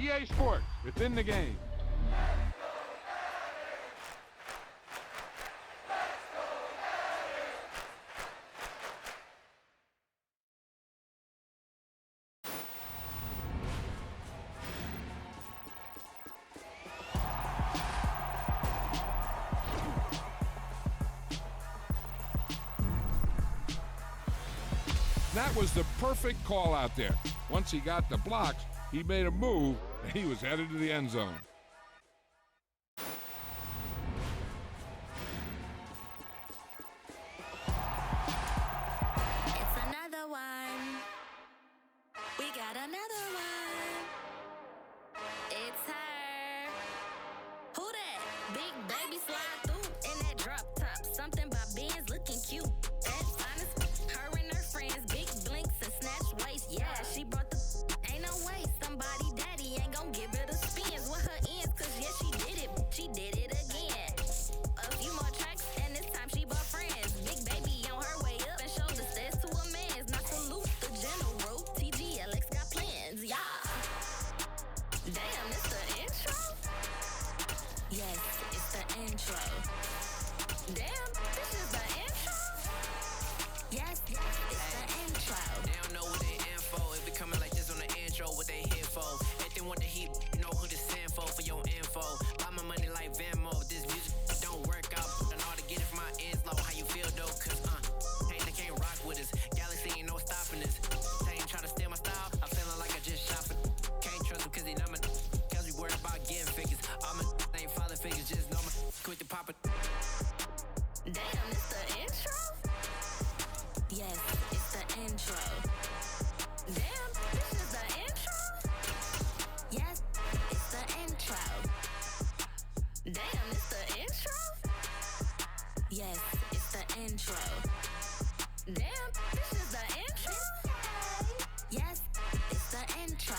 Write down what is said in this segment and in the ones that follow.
EA Sports, it's in the game. That was the perfect call out there. Once he got the blocks, he made a move, and he was headed to the end zone. It's another one. We got another one. It's her. Who that? Big baby slide through in that drop top. Something by Benz looking cute. That's honest. Her and her friends, big blinks and snatch waist. Yeah, she brought the. Ain't no way somebody daddy ain't gon' give her the spins with her ends. Cause yeah, she did it. She did it again. A few more tracks and this time she brought friends. Big baby on her way up and showed the stairs to a man's. Not salute the general. TGLX got plans, yeah. Damn, it's the intro? Yes, it's the intro. Damn, this is the intro? Yes, it's the intro. They don't know what they info. It be coming like this on the intro, what they here for. If they want the heat, you know who to send for your info. Buy my money like Venmo. This music don't work out. I know how to get it from my ends low. How you feel though? Cause they can't rock with us. Galaxy ain't no stopping this. They ain't trying to steal my style. I'm feeling like I just shopping. Can't trust them cause they not my. Cause we worried about getting figures. All my ain't falling figures. Just know my quick to pop it. Damn, it's the intro? Yes, it's the intro. Damn, this is the intro? Yes, it's the intro. Damn, it's the intro? Yes, it's the intro. Damn, this is the intro? Yes, it's the intro.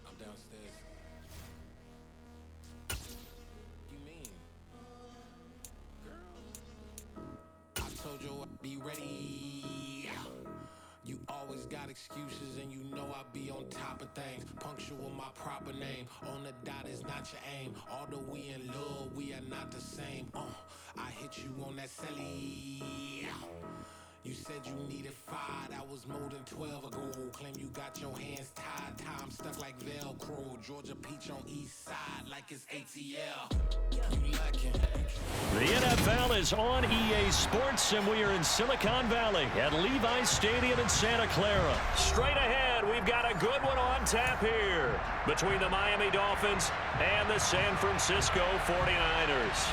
I'm downstairs. You mean? Girl. I told you I'd be ready. You always got excuses and you know I be on top of things. Punctual my proper name. On the dot is not your aim. Although we in love, we are not the same. I hit you on that celly. You said you needed 5, that was more than 12 ago. Claim you got your hands tied, time stuck like Velcro. Georgia Peach on east side like it's ATL. You lacking. The NFL is on EA Sports, and we are in Silicon Valley at Levi's Stadium in Santa Clara. Straight ahead, we've got a good one on tap here between the Miami Dolphins and the San Francisco 49ers.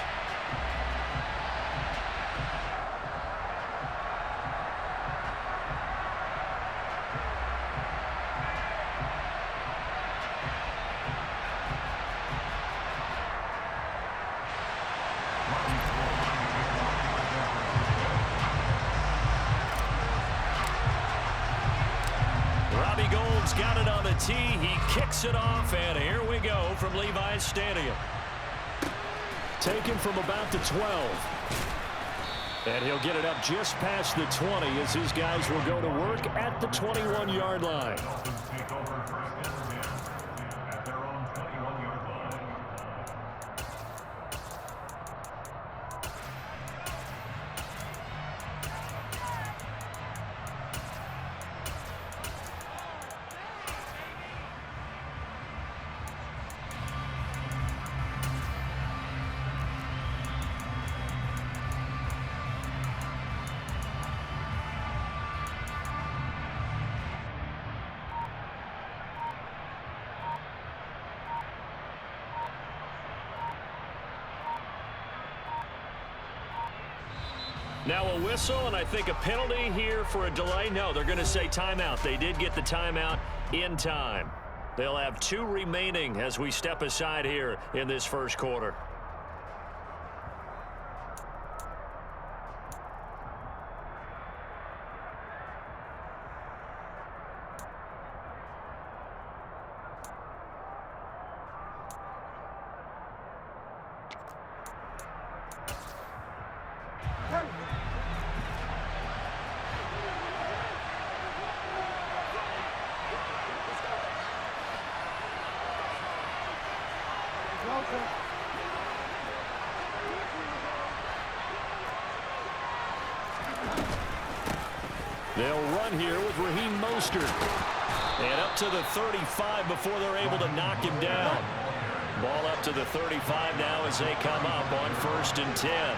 Got it on the tee. He kicks it off, and here we go from Levi's Stadium. Taken from about the 12. And he'll get it up just past the 20 as his guys will go to work at the 21-yard line. Now a whistle, and I think a penalty here for a delay. No, they're going to say timeout. They did get the timeout in time. They'll have 2 remaining as we step aside here in this first quarter. they'll run here with Raheem Mostert. And up to the 35 before they're able to knock him down. Ball up to the 35 now as they come up on 1st and 10.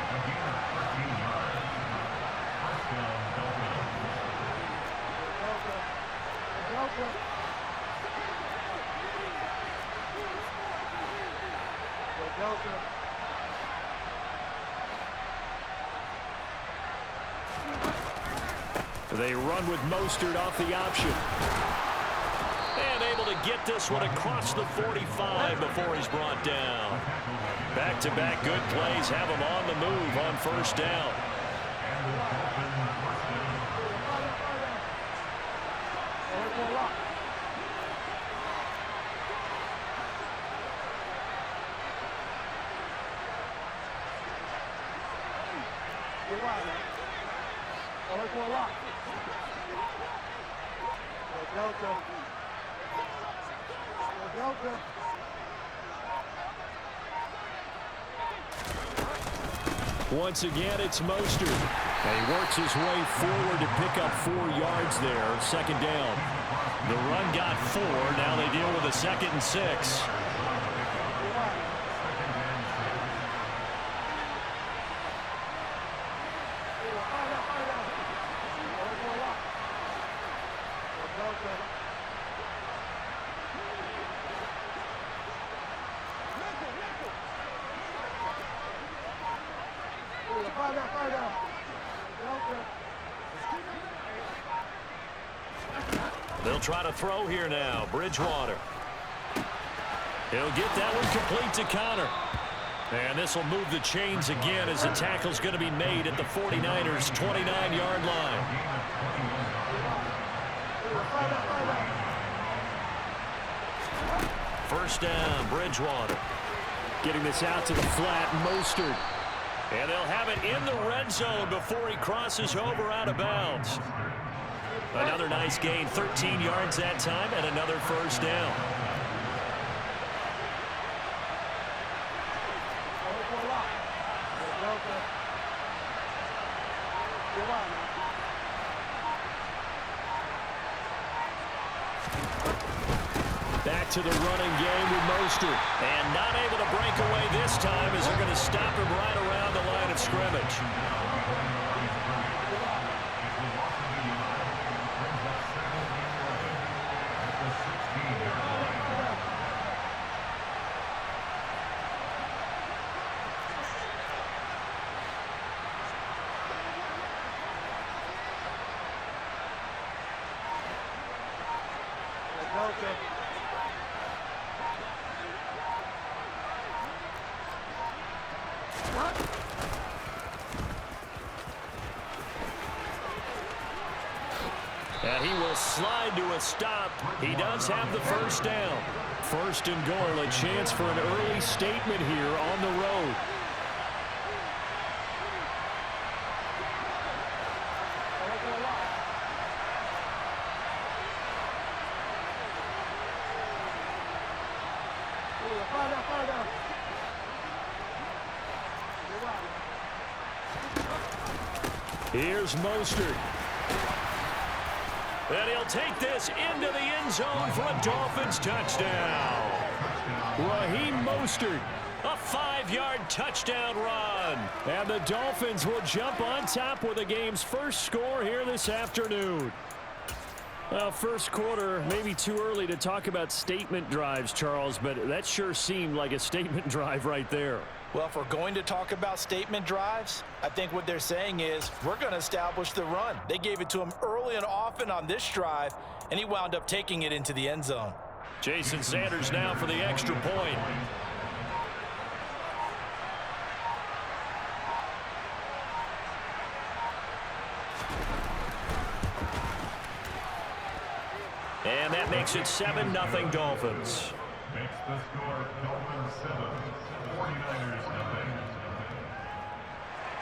They run with Mostert off the option. And able to get this one across the 45 before he's brought down. Back-to-back good plays have him on the move on 1st down. Once again, it's Mostert. And he works his way forward to pick up 4 yards there. 2nd down. The run got 4. Now they deal with a 2nd and 6. They'll try to throw here now. Bridgewater. He'll get that one complete to Connor. And this will move the chains again as the tackle's going to be made at the 49ers' 29-yard line. First down, Bridgewater. Getting this out to the flat, Mostert. And they'll have it in the red zone before he crosses over out of bounds. Another nice gain, 13 yards that time, and another 1st down. Back to the running game with Mostert. And not able to break away this time as they're going to stop him right around the line of scrimmage. And he will slide to a stop. He does have the 1st down. 1st and goal, a chance for an early statement here on the road. Here's Mostert. And he'll take this into the end zone for a Dolphins touchdown. Raheem Mostert, a 5-yard touchdown run. And the Dolphins will jump on top with the game's first score here this afternoon. Well, first quarter, maybe too early to talk about statement drives, Charles, but that sure seemed like a statement drive right there. Well, if we're going to talk about statement drives, I think what they're saying is we're going to establish the run. They gave it to him early and often on this drive, and he wound up taking it into the end zone. Jason Sanders now for the extra point. And that makes it 7-0 Dolphins. Makes the score Dolphins 7, 49ers 0.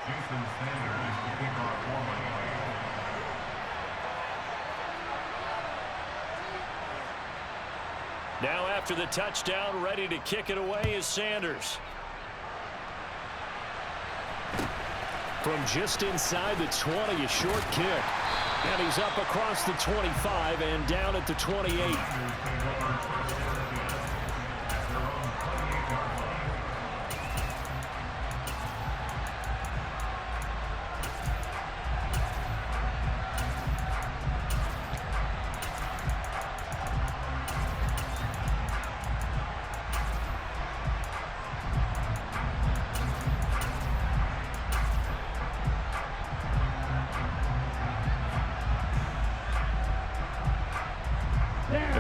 Jason Sanders to kick off for Miami. Now after the touchdown, ready to kick it away is Sanders. From just inside the 20, a short kick. And he's up across the 25 and down at the 28.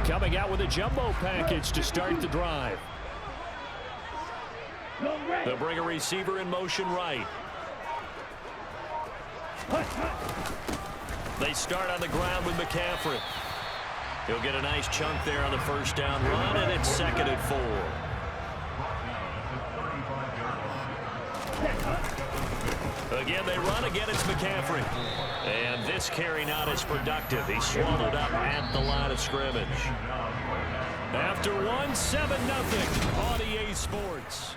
Coming out with a jumbo package to start the drive. They'll bring a receiver in motion right. They start on the ground with McCaffrey. He'll get a nice chunk there on the first down run, and it's 2nd and 4. Again, they run. Again, it's McCaffrey. And this carry not as productive. He's swallowed up at the line of scrimmage. After 1, 7-0 on EA Sports.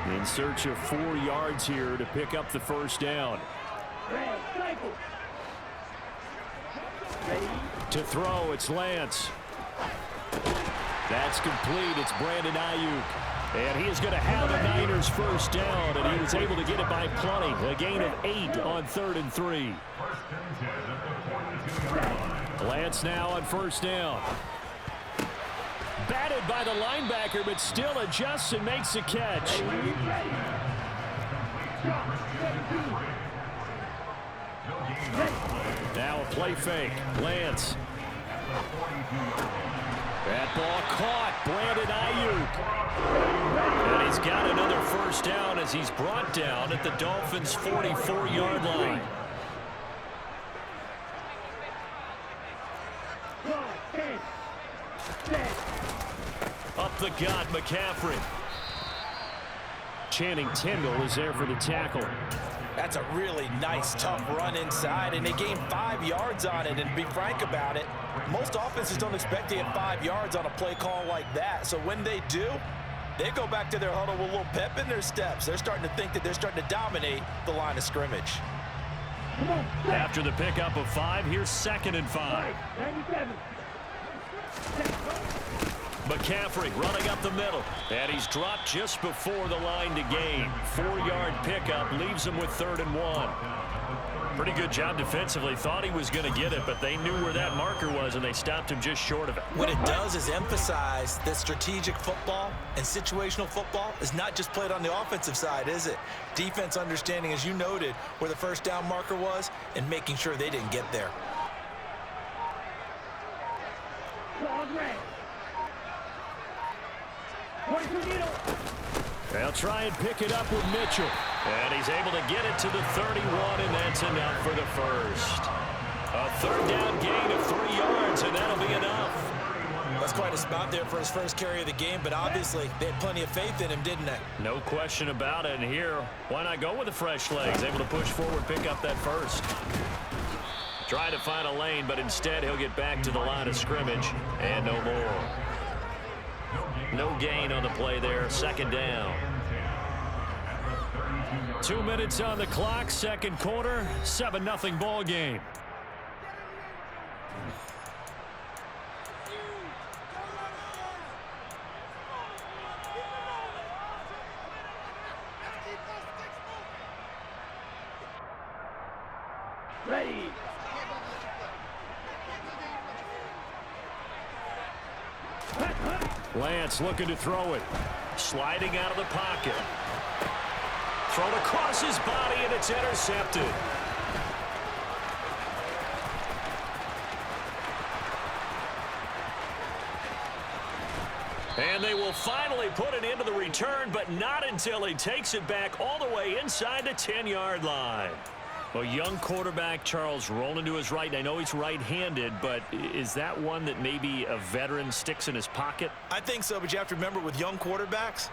In search of 4 yards here to pick up the first down. To throw, it's Lance. That's complete. It's Brandon Ayuk. And he is going to have the Niners first down, and he was able to get it by plenty. A gain of 8 on 3rd and 3. Lance now on first down. Batted by the linebacker, but still adjusts and makes a catch. Now a play fake. Lance. That ball caught. Brandon Ayuk. And he's got another first down as he's brought down at the Dolphins' 44-yard line. Up the gut, McCaffrey. Channing Tindall is there for the tackle. That's a really nice, tough run inside, and they gained 5 yards on it. And to be frank about it, most offenses don't expect to get 5 yards on a play call like that. So when they do, they go back to their huddle with a little pep in their steps. They're starting to think that they're starting to dominate the line of scrimmage. After the pickup of 5, here's 2nd and 5. McCaffrey running up the middle, and he's dropped just before the line to gain. 4-yard pickup leaves him with 3rd and 1. Pretty good job defensively. Thought he was going to get it, but they knew where that marker was, and they stopped him just short of it. What it does is emphasize that strategic football and situational football is not just played on the offensive side, is it? Defense understanding, as you noted, where the first down marker was and making sure they didn't get there. They'll try and pick it up with Mitchell. And he's able to get it to the 31, and that's enough for the first. A 3rd down gain of 3 yards, and that'll be enough. That's quite a spot there for his first carry of the game, but obviously they had plenty of faith in him, didn't they? No question about it. And here, why not go with the fresh legs? Able to push forward, pick up that first. Try to find a lane, but instead he'll get back to the line of scrimmage, and no more. No gain on the play there. 2nd down. 2 minutes on the clock. 2nd quarter. 7-0 ball game. Ready. Lance looking to throw it. Sliding out of the pocket. Thrown across his body, and it's intercepted. And they will finally put an end to the return, but not until he takes it back all the way inside the 10-yard line. A young quarterback, Charles, rolling to his right. And I know he's right-handed, but is that one that maybe a veteran sticks in his pocket? I think so, but you have to remember with young quarterbacks,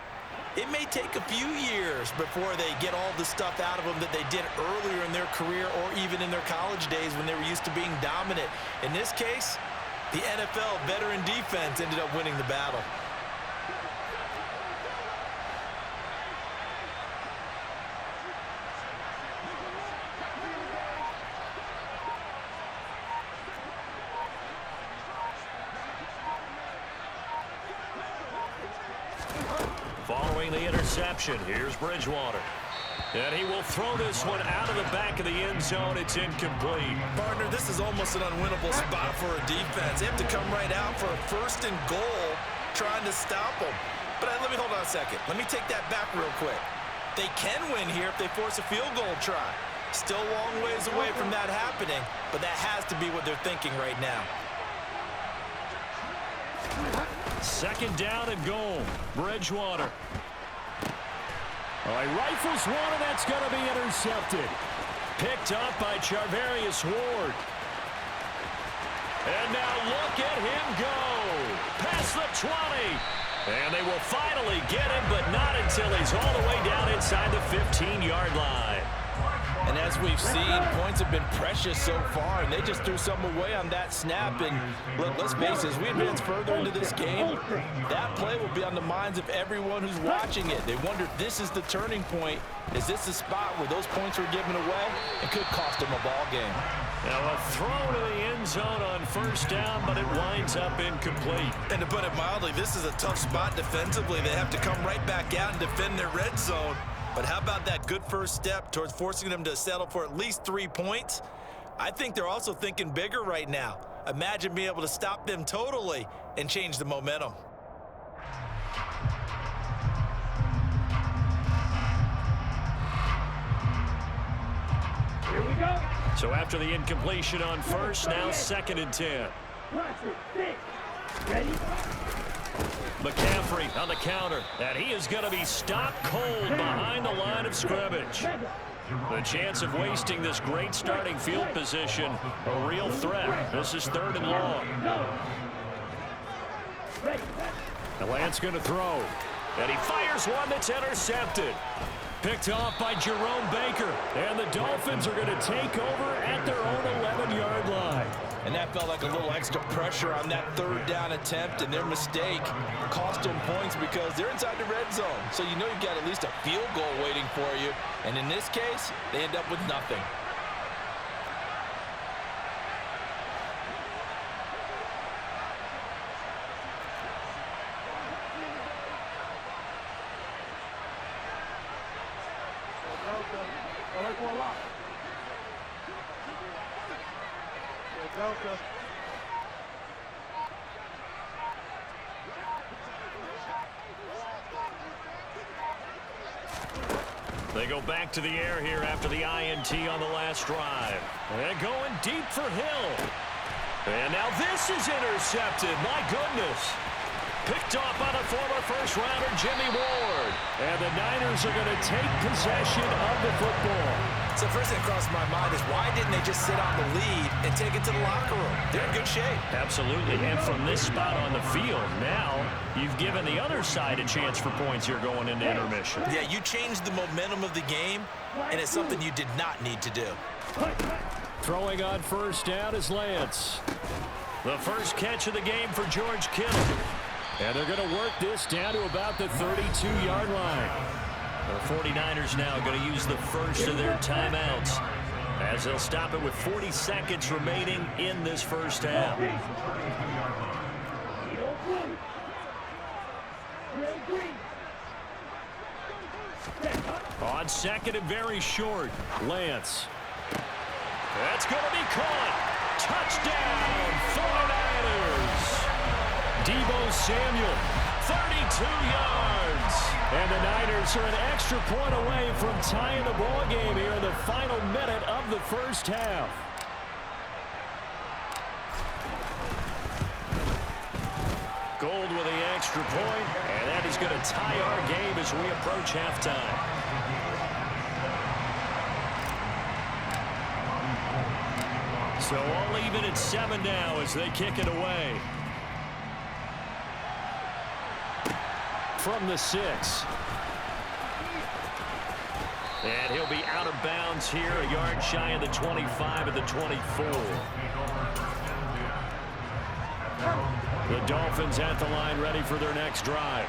It may take a few years before they get all the stuff out of them that they did earlier in their career or even in their college days when they were used to being dominant. In this case, the NFL veteran defense ended up winning the battle. Following the interception, here's Bridgewater. And he will throw this one out of the back of the end zone. It's incomplete. Partner, this is almost an unwinnable spot for a defense. They have to come right out for a 1st and goal trying to stop them. But let me hold on a second. Let me take that back real quick. They can win here if they force a field goal try. Still a long ways away from that happening, but that has to be what they're thinking right now. 2nd down and goal. Bridgewater. He rifles one, and that's going to be intercepted. Picked up by Charvarius Ward. And now look at him go. Past the 20. And they will finally get him, but not until he's all the way down inside the 15-yard line. And as we've seen, points have been precious so far, and they just threw some away on that snap. And look, let's face it, as we advance further into this game, that play will be on the minds of everyone who's watching it. They wonder if this is the turning point. Is this the spot where those points were given away? It could cost them a ball game. Now a throw to the end zone on 1st down, but it winds up incomplete. And to put it mildly, this is a tough spot defensively. They have to come right back out and defend their red zone. But how about that good first step towards forcing them to settle for at least 3 points? I think they're also thinking bigger right now. Imagine being able to stop them totally and change the momentum. Here we go. So after the incompletion on 1st, now 2nd and 10. Ready? McCaffrey on the counter, and he is going to be stopped cold behind the line of scrimmage. The chance of wasting this great starting field position, a real threat. This is 3rd and long. And Lance going to throw, and he fires one that's intercepted. Picked off by Jerome Baker, and the Dolphins are going to take over at their own 11-yard line. And that felt like a little extra pressure on that 3rd down attempt, and their mistake cost them points because they're inside the red zone. So you know you've got at least a field goal waiting for you. And in this case, they end up with nothing. They go back to the air here after the INT on the last drive. And going deep for Hill. And now this is intercepted. My goodness. Picked off by the former first-rounder Jimmy Ward. And the Niners are going to take possession of the football. So first thing that crossed my mind is why didn't they just sit on the lead and take it to the locker room? They're in good shape. Absolutely. And from this spot on the field, now you've given the other side a chance for points here going into intermission. Yeah, you changed the momentum of the game, and it's something you did not need to do. Throwing on 1st down is Lance. The first catch of the game for George Kittle. And they're going to work this down to about the 32-yard line. The 49ers now going to use the first of their timeouts as they'll stop it with 40 seconds remaining in this first half. On 2nd and very short, Lance. That's going to be caught. Touchdown, 49ers. Deebo Samuel, 32 yards. And the Niners are an extra point away from tying the ball game here in the final minute of the first half. Gold with the extra point, and that is going to tie our game as we approach halftime. So all even at 7 now as they kick it away. From the 6. And he'll be out of bounds here, a yard shy of the 25 at the 24. The Dolphins at the line ready for their next drive,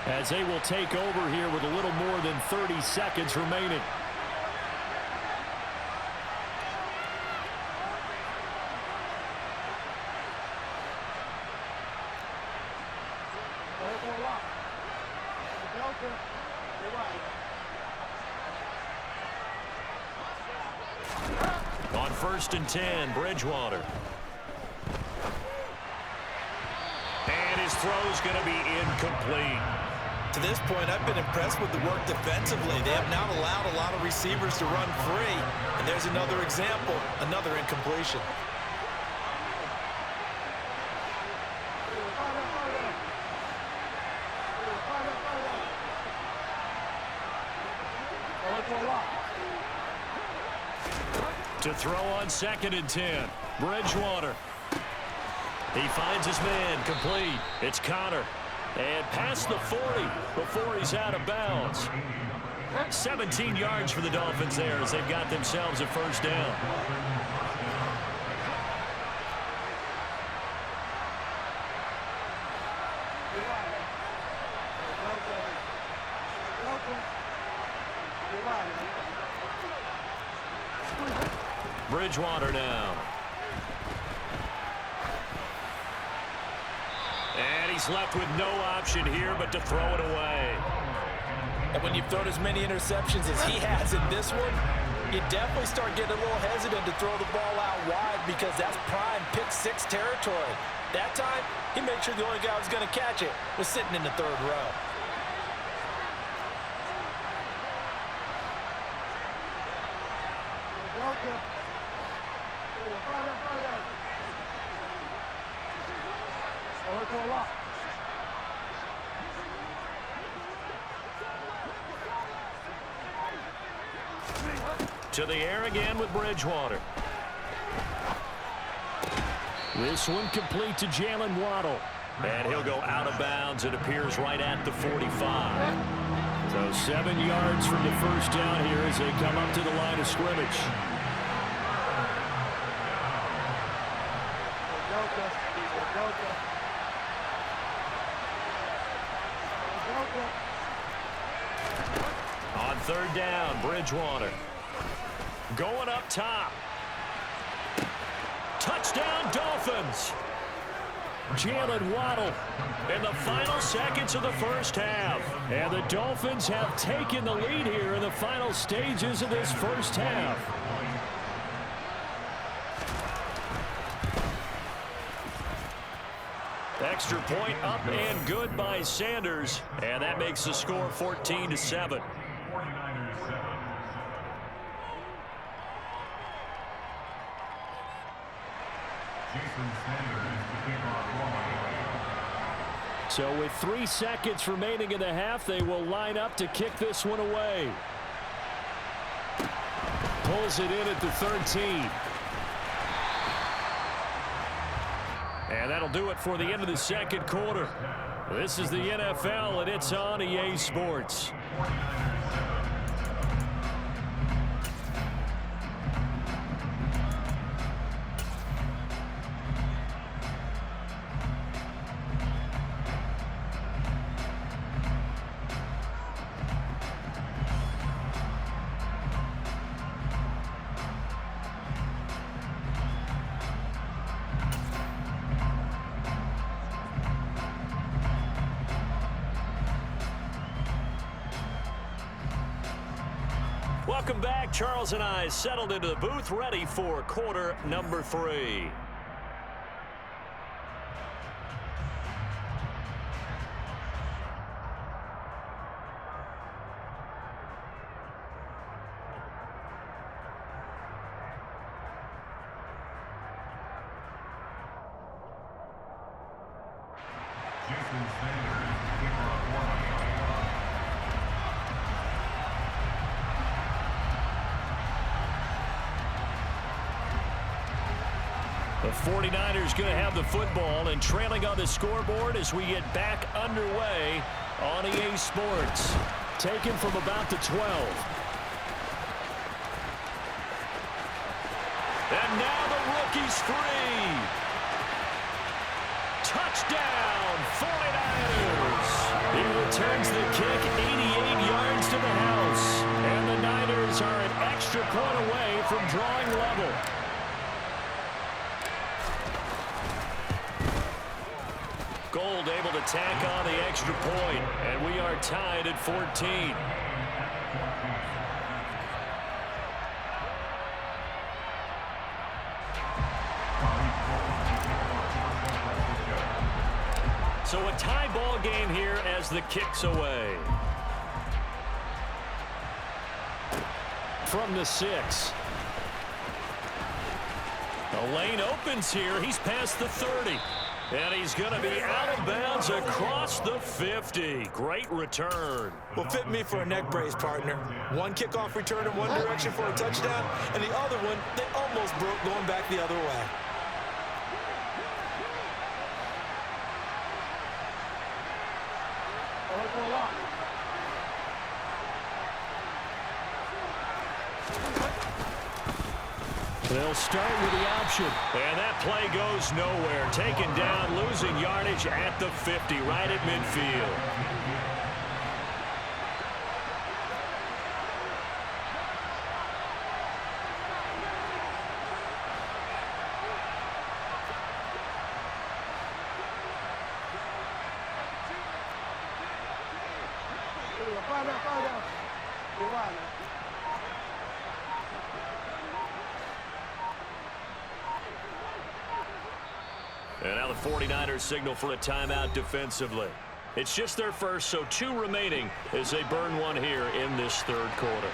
as they will take over here with a little more than 30 seconds remaining. On 1st and 10, Bridgewater. And his throw's going to be incomplete. To this point, I've been impressed with the work defensively. They have not allowed a lot of receivers to run free. And there's another example, another incompletion. To throw on 2nd and 10, Bridgewater. He finds his man, complete. It's Connor. And past the 40 before he's out of bounds. 17 yards for the Dolphins there as they've got themselves a first down. Bridgewater now. And he's left with no option here but to throw it away. And when you've thrown as many interceptions as he has in this one, you definitely start getting a little hesitant to throw the ball out wide because that's prime pick six territory. That time, he made sure the only guy who was going to catch it was sitting in the 3rd row. To the air again with Bridgewater. This one complete to Jalen Waddle. And he'll go out of bounds. It appears right at the 45. So 7 yards from the first down here as they come up to the line of scrimmage. On 3rd down, Bridgewater. Going up top. Touchdown, Dolphins. Jalen Waddle in the final seconds of the first half. And the Dolphins have taken the lead here in the final stages of this first half. Extra point up and good by Sanders. And that makes the score 14-7. So with 3 seconds remaining in the half, they will line up to kick this one away. Pulls it in at the 13. And that'll do it for the end of the second quarter. This is the NFL, and it's on EA Sports. Welcome back. Charles and I settled into the booth, ready for quarter number 3. The 49ers going to have the football and trailing on the scoreboard as we get back underway on EA Sports. Taken from about the 12. And now the rookie's free. Touchdown, 49ers. He returns the kick 88 yards to the house. And the Niners are an extra point away from drawing level. Gold able to tack on the extra point, and we are tied at 14. So a tie ball game here as the kick's away. From the 6. The lane opens here. He's past the 30. And he's going to be out of bounds across the 50. Great return. Well, fit me for a neck brace, partner. One kickoff return in one direction for a touchdown, and the other one, they almost broke going back the other way. They'll start with the option. And that play goes nowhere. Taken down, losing yardage at the 50, right at midfield. And now the 49ers signal for a timeout defensively. It's just their first, so 2 remaining as they burn one here in this third quarter.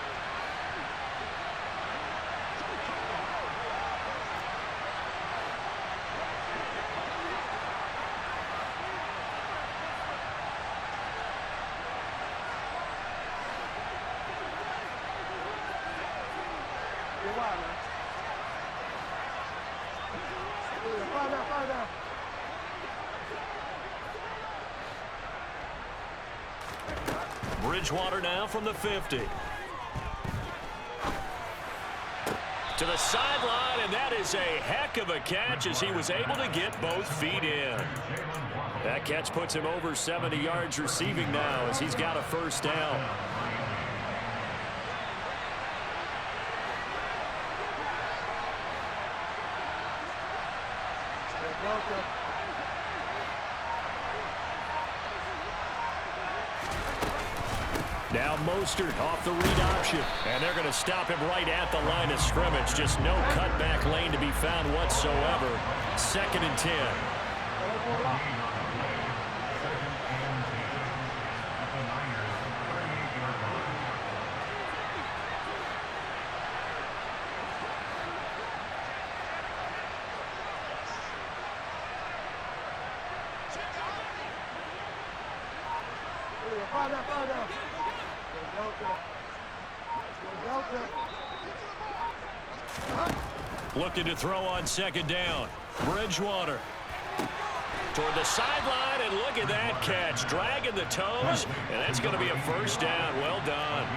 Bridgewater now from the 50. To the sideline, and that is a heck of a catch as he was able to get both feet in. That catch puts him over 70 yards receiving now as he's got a first down. Now Mostert off the read option. And they're going to stop him right at the line of scrimmage. Just no cutback lane to be found whatsoever. 2nd and 10. Looking to throw on 2nd down. Bridgewater toward the sideline, and look at that catch. Dragging the toes, and that's going to be a first down. Well done.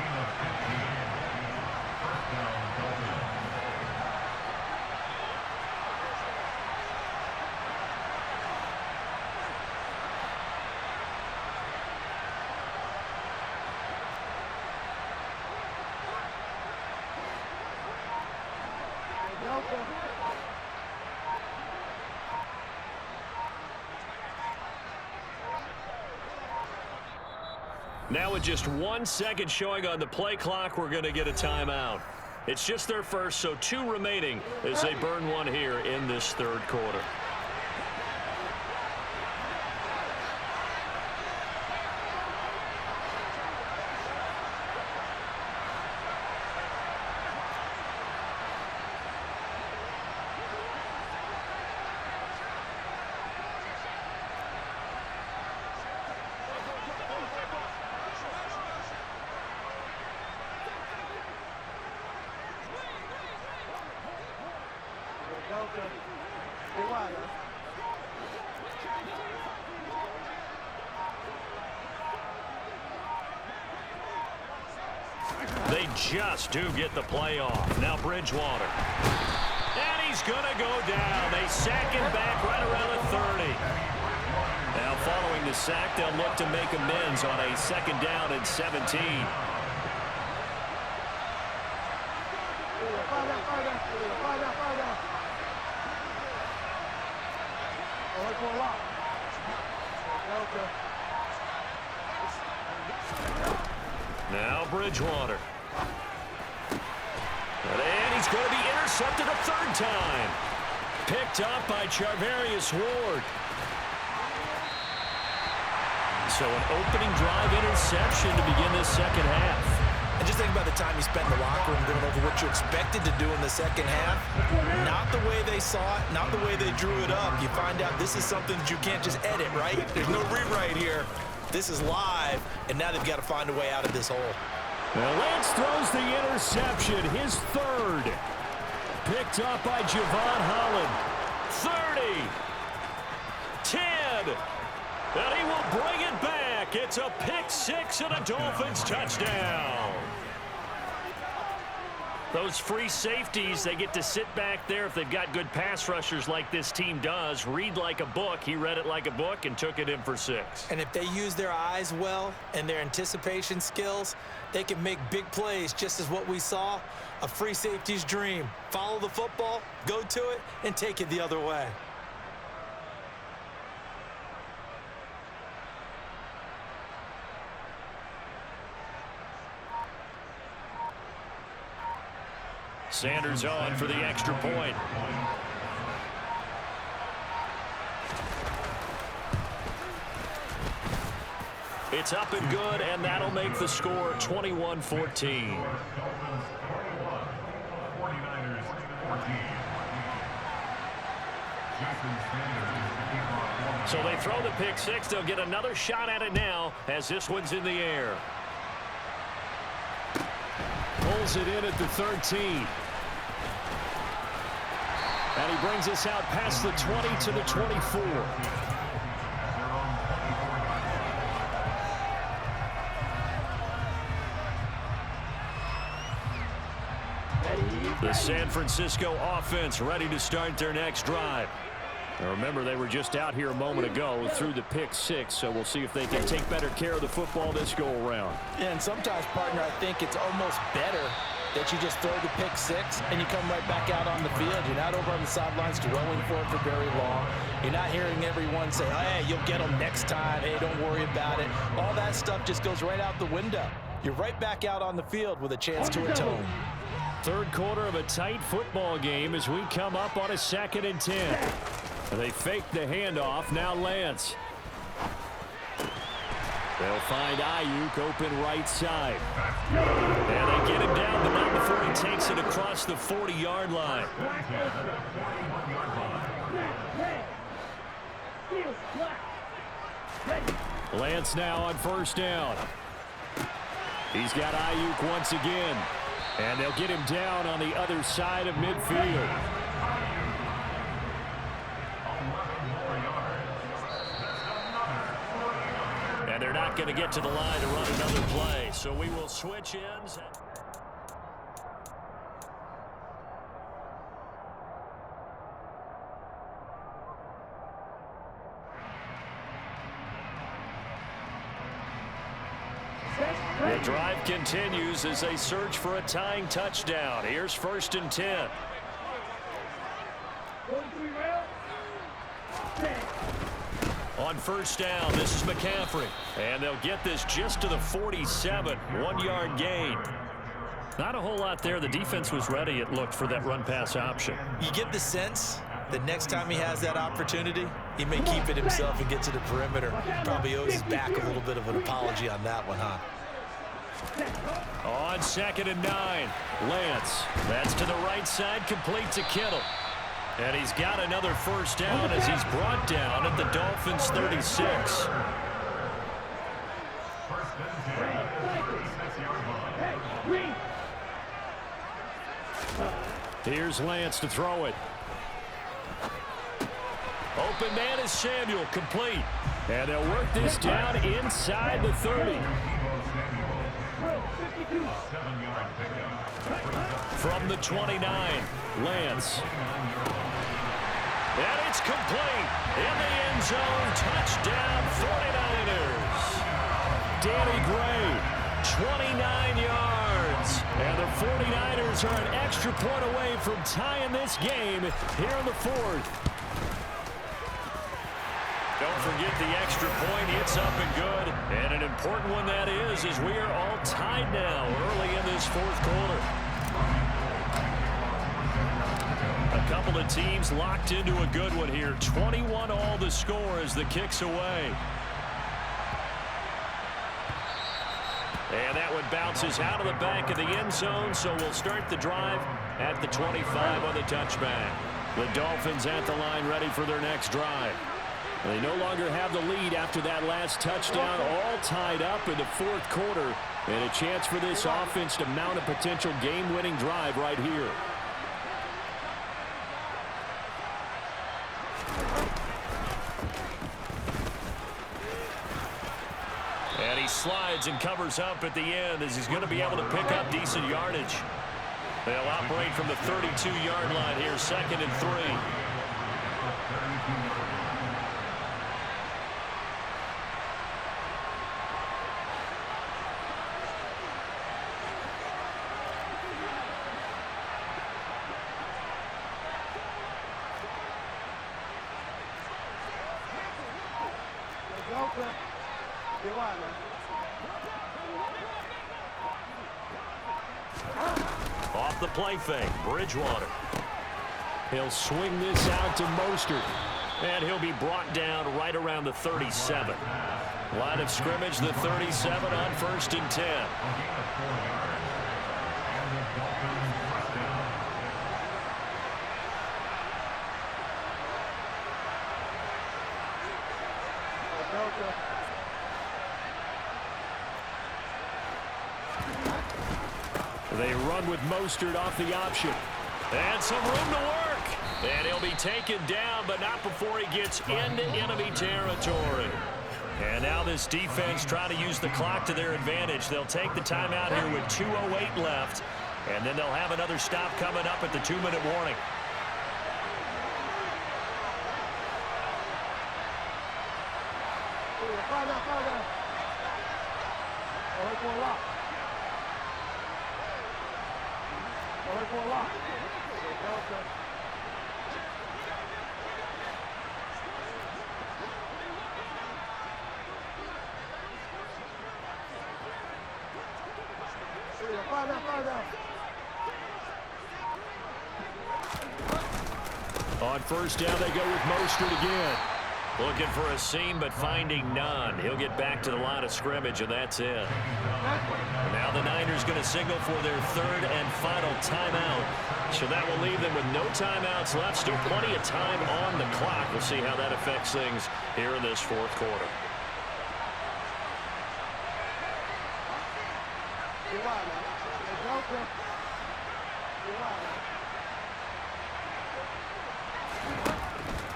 Now with just 1 second showing on the play clock, we're going to get a timeout. It's just their first, so 2 remaining as they burn one here in this third quarter. They just do get the play off. Now Bridgewater. And he's going to go down. They sack him back right around the 30. Now following the sack, they'll look to make amends on a 2nd down and 17. Now Bridgewater. And he's going to be intercepted a 3rd time. Picked up by Charvarius Ward. So an opening drive interception to begin this 2nd half. And just think about the time you spent in the locker room going over what you expected to do in the 2nd half. Not the way they saw it, not the way they drew it up. You find out this is something that you can't just edit, right? There's no rewrite here. This is live, and now they've got to find a way out of this hole. Now Lance throws the interception, his 3rd. Picked up by Javon Holland. 30. 10. And he will bring it back. It's a pick 6 and a Dolphins touchdown. Those free safeties, they get to sit back there if they've got good pass rushers like this team does. Read like a book. He read it like a book and took it in for 6. And if they use their eyes well and their anticipation skills, they can make big plays, just as what we saw. A free safety's dream. Follow the football, go to it, and take it the other way. Sanders on for the extra point. It's up and good, and that'll make the score 21-14. 49ers 14. So they throw the pick 6. They'll get another shot at it now as this one's in the air. Pulls it in at the 13. And he brings us out past the 20 to the 24. The San Francisco offense ready to start their next drive. Now remember, they were just out here a moment ago through the pick 6, so we'll see if they can take better care of the football this go-around. Yeah, and sometimes, partner, I think it's almost better that you just throw the pick 6 and you come right back out on the field. You're not over on the sidelines dwelling for it for very long. You're not hearing everyone say, hey, you'll get them next time. Hey, don't worry about it. All that stuff just goes right out the window. You're right back out on the field with a chance to atone. Third quarter of a tight football game as we come up on a 2nd and 10. They fake the handoff. Now Lance. They'll find Ayuk open right side. And they get him down, but not before he takes it across the 40-yard line. Lance now on 1st down. He's got Ayuk once again. And they'll get him down on the other side of midfield. And they're not going to get to the line to run another play. So we will switch ends. The drive continues as they search for a tying touchdown. Here's 1st and 10. On 1st down, this is McCaffrey. And they'll get this just to the 47. 1-yard gain. Not a whole lot there. The defense was ready, it looked, for that run-pass option. You get the sense that next time he has that opportunity, he may keep it himself and get to the perimeter. Probably owes his back a little bit of an apology on that one, huh? On 2nd and 9, Lance. That's to the right side, complete to Kittle. And he's got another 1st down as he's brought down at the Dolphins' 36. Here's Lance to throw it. Open man is Samuel, complete. And they'll work this down inside the 30. 7-yard pickup. From the 29, Lance. And it's complete. In the end zone, touchdown 49ers. Danny Gray, 29 yards. And the 49ers are an extra point away from tying this game here in the fourth. Don't forget the extra point. It's up and good. And an important one that is we are all tied now early in this fourth quarter. A couple of teams locked into a good one here. 21 all the score as the kick's away. And that one bounces out of the back of the end zone, so we'll start the drive at the 25 on the touchback. The Dolphins at the line ready for their next drive. They no longer have the lead after that last touchdown, all tied up in the fourth quarter, and a chance for this offense to mount a potential game-winning drive right here. And he slides and covers up at the end as he's going to be able to pick up decent yardage. They'll operate from the 32-yard line here, 2nd and 3. Off the play fake, Bridgewater. He'll swing this out to Mostert. And he'll be brought down right around the 37. Line of scrimmage, the 37 on 1st and 10. They run with Mostert off the option. And some room to work. And he'll be taken down, but not before he gets into enemy territory. And now this defense trying to use the clock to their advantage. They'll take the timeout here with 2:08 left. And then they'll have another stop coming up at the 2-minute warning. On 1st down, they go with Mostert again. Looking for a seam, but finding none. He'll get back to the line of scrimmage, and that's it. Now the Niners going to signal for their 3rd and final timeout. So that will leave them with no timeouts left. Still plenty of time on the clock. We'll see how that affects things here in this fourth quarter.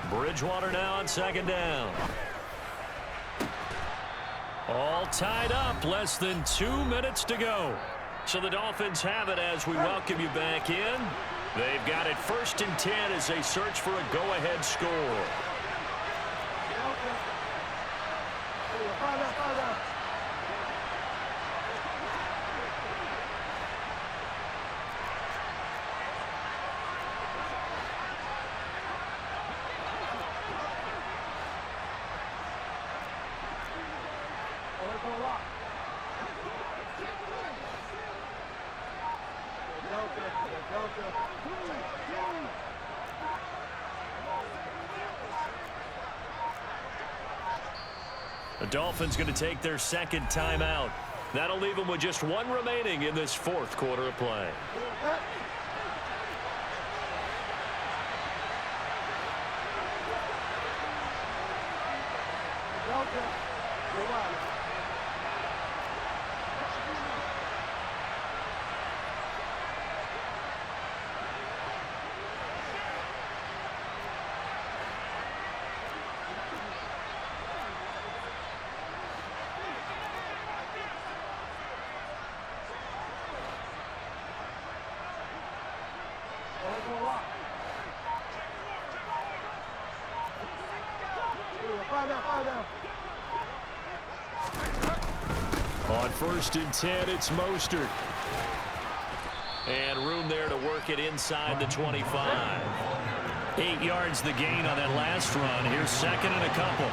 Bridgewater now on 2nd down. All tied up, less than 2 minutes to go. So the Dolphins have it as we welcome you back in. They've got it 1st and 10 as they search for a go-ahead score. The Dolphins going to take their 2nd timeout. That'll leave them with just 1 remaining in this fourth quarter of play. On 1st and 10, it's Mostert. And room there to work it inside the 25. 8 yards the gain on that last run. Here's 2nd and a couple.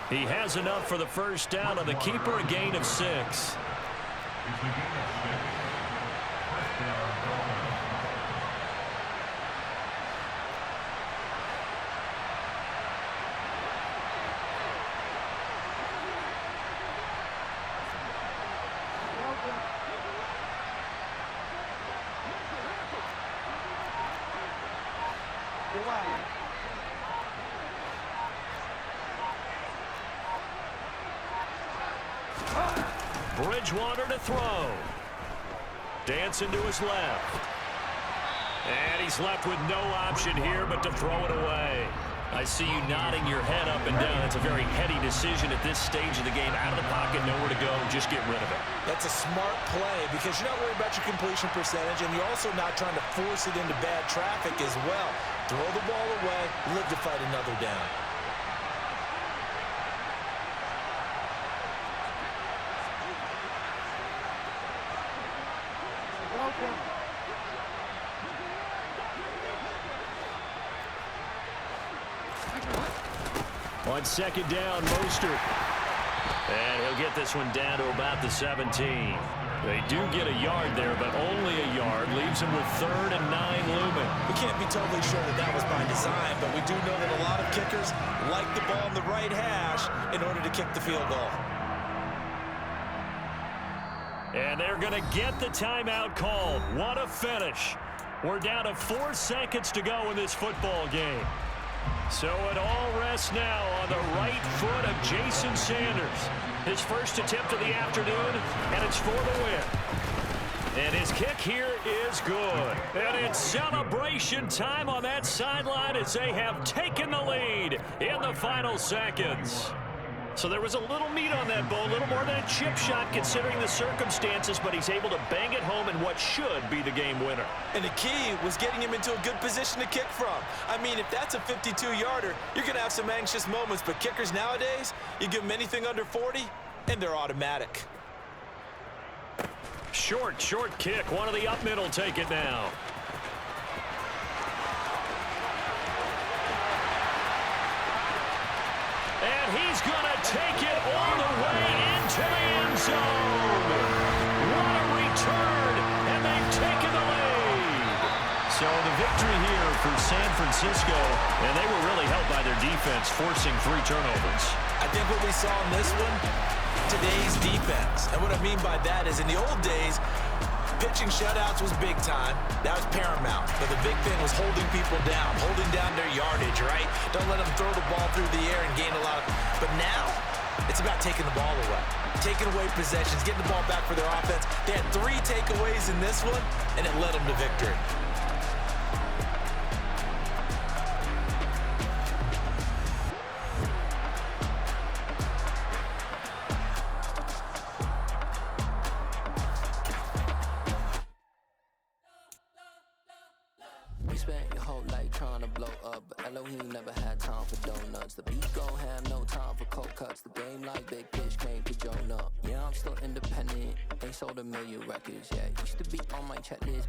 He has enough for the first down on the keeper, a gain of 6. Bridgewater to throw. Dancing to his left. And he's left with no option here but to throw it away. I see you nodding your head up and down. That's a very heady decision at this stage of the game. Out of the pocket, nowhere to go. Just get rid of it. That's a smart play because you're not worried about your completion percentage, and you're also not trying to force it into bad traffic as well. Throw the ball away, live to fight another down. On 2nd down, Mostert. And he'll get this one down to about the 17. They do get a yard there, but only a yard. Leaves him with 3rd and 9 looming. We can't be totally sure that that was by design, but we do know that a lot of kickers like the ball in the right hash in order to kick the field goal. And they're going to get the timeout called. What a finish. We're down to 4 seconds to go in this football game. So it all rests now on the right foot of Jason Sanders. His first attempt of the afternoon, and it's for the win. And his kick here is good. And it's celebration time on that sideline as they have taken the lead in the final seconds. So there was a little meat on that bone, a little more than a chip shot considering the circumstances, but he's able to bang it home in what should be the game winner. And the key was getting him into a good position to kick from. I mean, if that's a 52-yarder, you're going to have some anxious moments, but kickers nowadays, you give them anything under 40, and they're automatic. Short kick. One of the up middle take it now. And he's going to take it all the way into the end zone. What a return, and they've taken the lead. So the victory here for San Francisco, and they were really helped by their defense, forcing 3 turnovers. I think what we saw in this one, today's defense. And what I mean by that is in the old days, pitching shutouts was big time. That was paramount. But the big thing was holding people down, holding down their yardage, right? Don't let them throw the ball through the air and gain a lot. But now, it's about taking the ball away. Taking away possessions, getting the ball back for their offense. They had 3 takeaways in this one, and it led them to victory. Spent your whole life trying to blow up, but Elohim never had time for donuts. The beat gon' have no time for cold cuts. The game like Big Fish came to Jonah. Yeah, I'm still independent, ain't sold a million records yet. Used to be on my checklist.